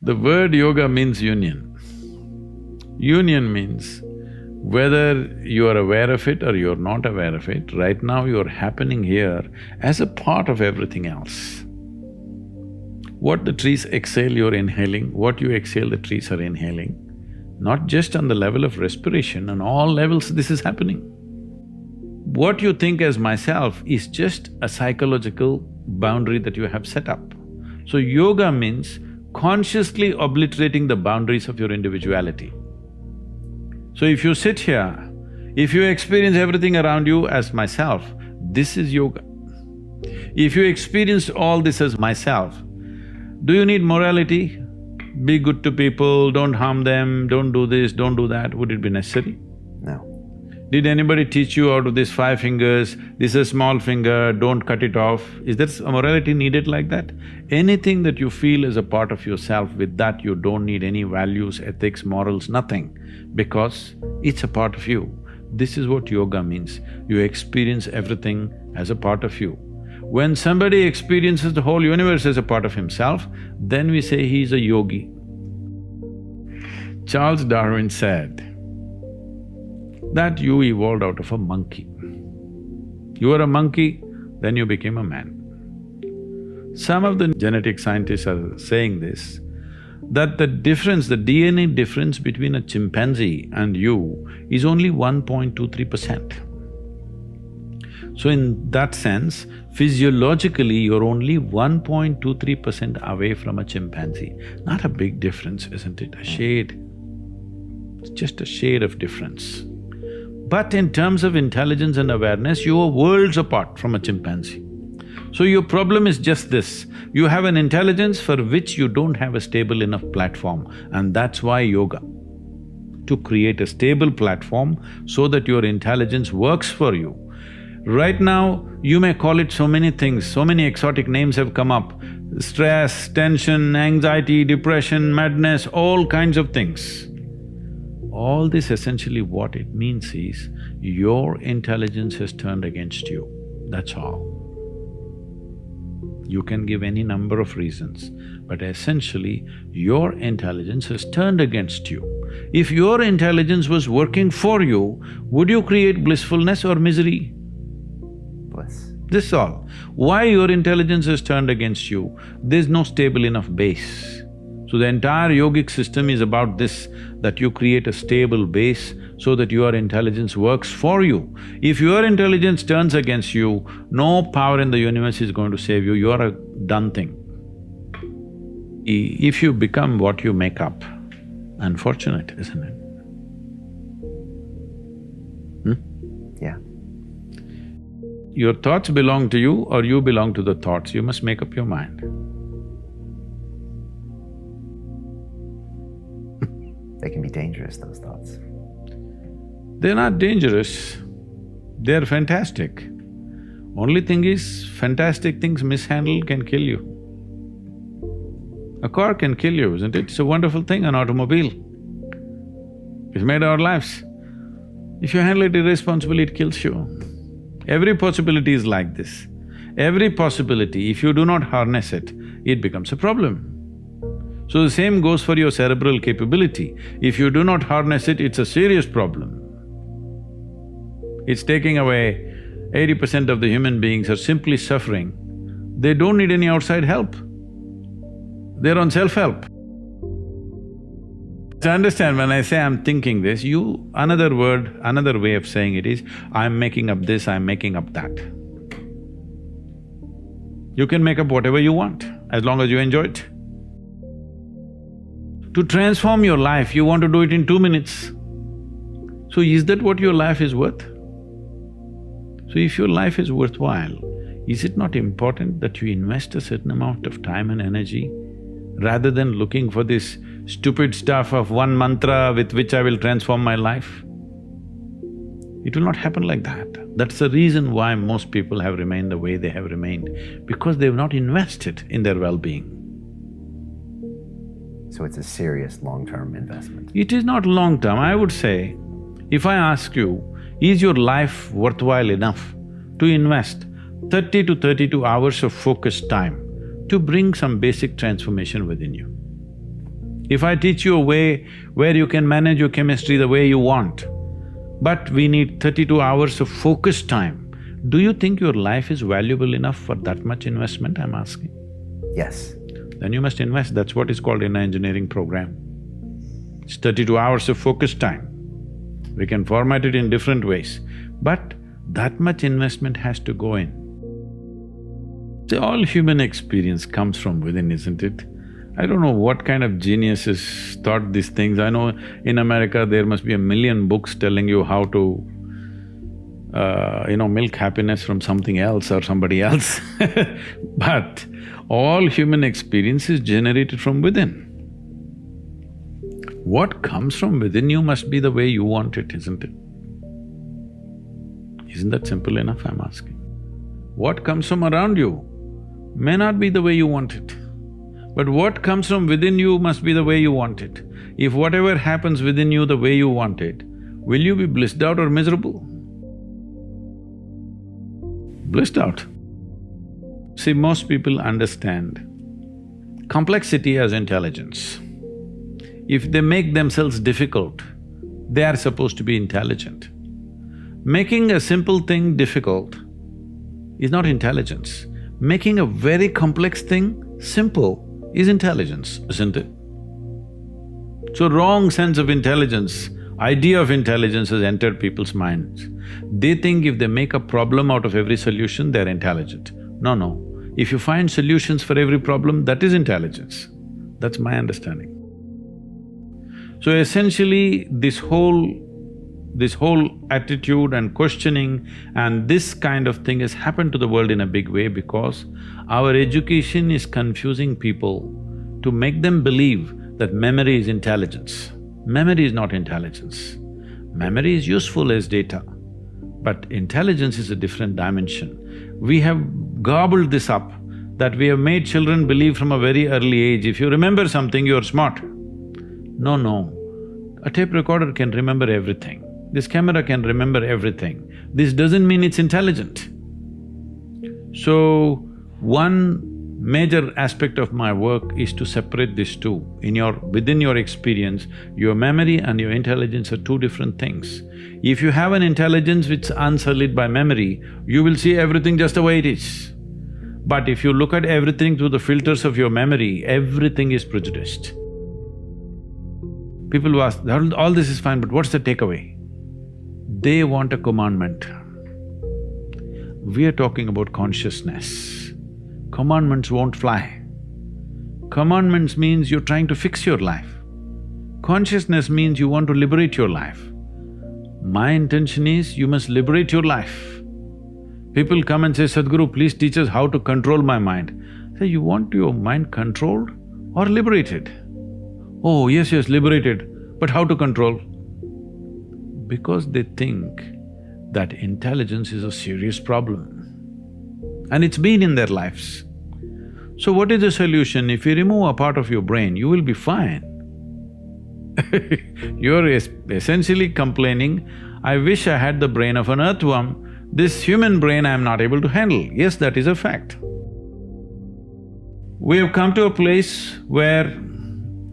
The word yoga means union. Union means whether you are aware of it or you're not aware of it, right now you're happening here as a part of everything else. What the trees exhale, you're inhaling, what you exhale, the trees are inhaling. Not just on the level of respiration, on all levels this is happening. What you think as myself is just a psychological boundary that you have set up. So yoga means consciously obliterating the boundaries of your individuality. So if you sit here, if you experience everything around you as myself, this is yoga. If you experience all this as myself, do you need morality? Be good to people, don't harm them, don't do this, don't do that, would it be necessary? No. Did anybody teach you out of these 5 fingers, this is a small finger, don't cut it off? Is there a morality needed like that? Anything that you feel is a part of yourself, with that you don't need any values, ethics, morals, nothing, because it's a part of you. This is what yoga means. You experience everything as a part of you. When somebody experiences the whole universe as a part of himself, then we say he is a yogi. Charles Darwin said that you evolved out of a monkey. You were a monkey, then you became a man. Some of the genetic scientists are saying this, that the difference, the DNA difference between a chimpanzee and you is only 1.23%. So in that sense, physiologically you're only 1.23% away from a chimpanzee. Not a big difference, isn't it? A shade, it's just a shade of difference. But in terms of intelligence and awareness, you are worlds apart from a chimpanzee. So your problem is just this, you have an intelligence for which you don't have a stable enough platform, and that's why yoga. To create a stable platform so that your intelligence works for you. Right now, you may call it so many things, so many exotic names have come up. Stress, tension, anxiety, depression, madness, all kinds of things. All this essentially what it means is, your intelligence has turned against you, that's all. You can give any number of reasons, but essentially, your intelligence has turned against you. If your intelligence was working for you, would you create blissfulness or misery? Bliss. This is all. Why your intelligence has turned against you? There's no stable enough base. So the entire yogic system is about this, that you create a stable base so that your intelligence works for you. If your intelligence turns against you, no power in the universe is going to save you, you are a done thing. If you become what you make up, unfortunate, isn't it? Yeah. Your thoughts belong to you or you belong to the thoughts, you must make up your mind. They can be dangerous, those thoughts. They're not dangerous, they're fantastic. Only thing is, fantastic things mishandled can kill you. A car can kill you, isn't it? It's a wonderful thing, an automobile. It's made our lives. If you handle it irresponsibly, it kills you. Every possibility is like this. Every possibility, if you do not harness it, it becomes a problem. So the same goes for your cerebral capability. If you do not harness it, it's a serious problem. It's taking away 80% of the human beings are simply suffering. They don't need any outside help. They're on self-help. To understand, when I say I'm thinking this, another word, another way of saying it is, I'm making up this, I'm making up that. You can make up whatever you want, as long as you enjoy it. To transform your life, you want to do it in 2 minutes. So is that what your life is worth? So if your life is worthwhile, is it not important that you invest a certain amount of time and energy rather than looking for this stupid stuff of one mantra with which I will transform my life? It will not happen like that. That's the reason why most people have remained the way they have remained, because they've not invested in their well-being. So it's a serious long-term investment. It is not long-term. I would say, if I ask you, is your life worthwhile enough to invest 30 to 32 hours of focused time to bring some basic transformation within you? If I teach you a way where you can manage your chemistry the way you want, but we need 32 hours of focused time, do you think your life is valuable enough for that much investment, I'm asking? Yes. Then you must invest, that's what is called in an engineering program. It's 32 hours of focused time. We can format it in different ways, but that much investment has to go in. See, all human experience comes from within, isn't it? I don't know what kind of geniuses thought these things. I know in America there must be 1,000,000 books telling you how to milk happiness from something else or somebody else but all human experience is generated from within. What comes from within you must be the way you want it, isn't it? Isn't that simple enough, I'm asking? What comes from around you may not be the way you want it, but what comes from within you must be the way you want it. If whatever happens within you the way you want it, will you be blissed out or miserable? Blissed out. See, most people understand complexity as intelligence. If they make themselves difficult, they are supposed to be intelligent. Making a simple thing difficult is not intelligence. Making a very complex thing simple is intelligence, isn't it? So wrong sense of intelligence, idea of intelligence has entered people's minds. They think if they make a problem out of every solution, they're intelligent. No. If you find solutions for every problem, that is intelligence. That's my understanding. So essentially, this whole attitude and questioning and this kind of thing has happened to the world in a big way because our education is confusing people to make them believe that memory is intelligence. Memory is not intelligence. Memory is useful as data, but intelligence is a different dimension. We have gobbled this up, that we have made children believe from a very early age, if you remember something, you're smart. No. A tape recorder can remember everything. This camera can remember everything. This doesn't mean it's intelligent. So, one major aspect of my work is to separate these two. Within your experience, your memory and your intelligence are two different things. If you have an intelligence which is unsullied by memory, you will see everything just the way it is. But if you look at everything through the filters of your memory, everything is prejudiced. People who ask, all this is fine, but what's the takeaway? They want a commandment. We are talking about consciousness. Commandments won't fly. Commandments means you're trying to fix your life. Consciousness means you want to liberate your life. My intention is you must liberate your life. People come and say, Sadhguru, please teach us how to control my mind. I say, you want your mind controlled or liberated? Oh, yes, liberated, but how to control? Because they think that intelligence is a serious problem. And it's been in their lives. So what is the solution? If you remove a part of your brain, you will be fine. You're essentially complaining, I wish I had the brain of an earthworm, this human brain I'm not able to handle. Yes, that is a fact. We have come to a place where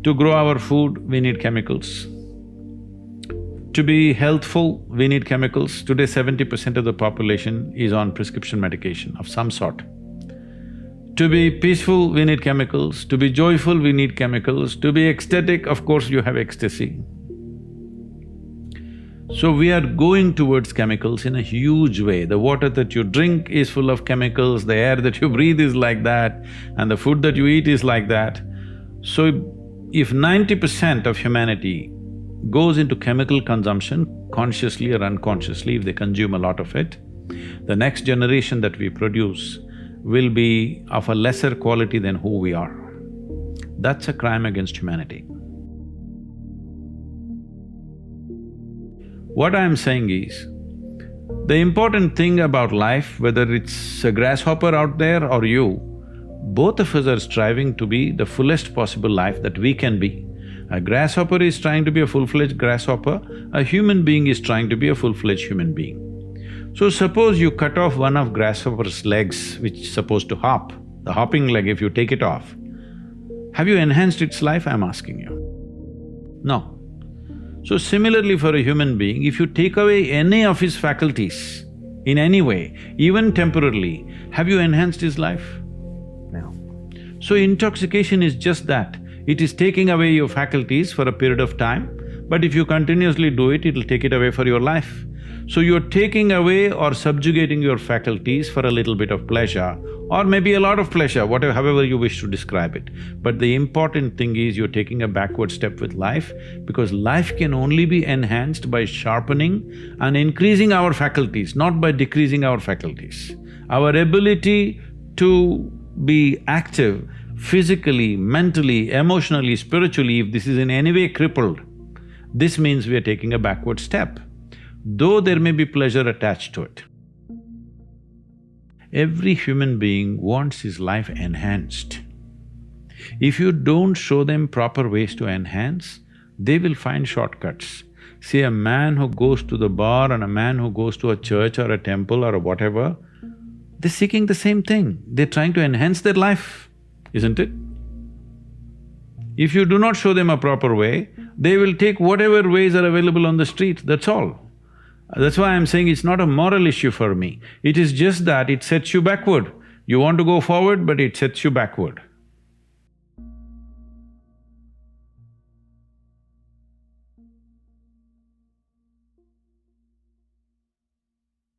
to grow our food, we need chemicals. To be healthful, we need chemicals. Today, 70% of the population is on prescription medication of some sort. To be peaceful, we need chemicals. To be joyful, we need chemicals. To be ecstatic, of course, you have ecstasy. So we are going towards chemicals in a huge way. The water that you drink is full of chemicals, the air that you breathe is like that, and the food that you eat is like that. So if 90% of humanity goes into chemical consumption, consciously or unconsciously, if they consume a lot of it, the next generation that we produce will be of a lesser quality than who we are. That's a crime against humanity. What I'm saying is, the important thing about life, whether it's a grasshopper out there or you, both of us are striving to be the fullest possible life that we can be. A grasshopper is trying to be a full-fledged grasshopper, a human being is trying to be a full-fledged human being. So suppose you cut off one of grasshopper's legs which is supposed to hop, the hopping leg, if you take it off, have you enhanced its life, I'm asking you? No. So similarly for a human being, if you take away any of his faculties in any way, even temporarily, have you enhanced his life? No. So intoxication is just that. It is taking away your faculties for a period of time, but if you continuously do it, it'll take it away for your life. So you're taking away or subjugating your faculties for a little bit of pleasure, or maybe a lot of pleasure, whatever… however you wish to describe it. But the important thing is you're taking a backward step with life, because life can only be enhanced by sharpening and increasing our faculties, not by decreasing our faculties. Our ability to be active physically, mentally, emotionally, spiritually, if this is in any way crippled, this means we are taking a backward step, though there may be pleasure attached to it. Every human being wants his life enhanced. If you don't show them proper ways to enhance, they will find shortcuts. See, a man who goes to the bar and a man who goes to a church or a temple or whatever, they're seeking the same thing. They're trying to enhance their life, isn't it? If you do not show them a proper way, they will take whatever ways are available on the street, that's all. That's why I'm saying it's not a moral issue for me. It is just that it sets you backward. You want to go forward, but it sets you backward.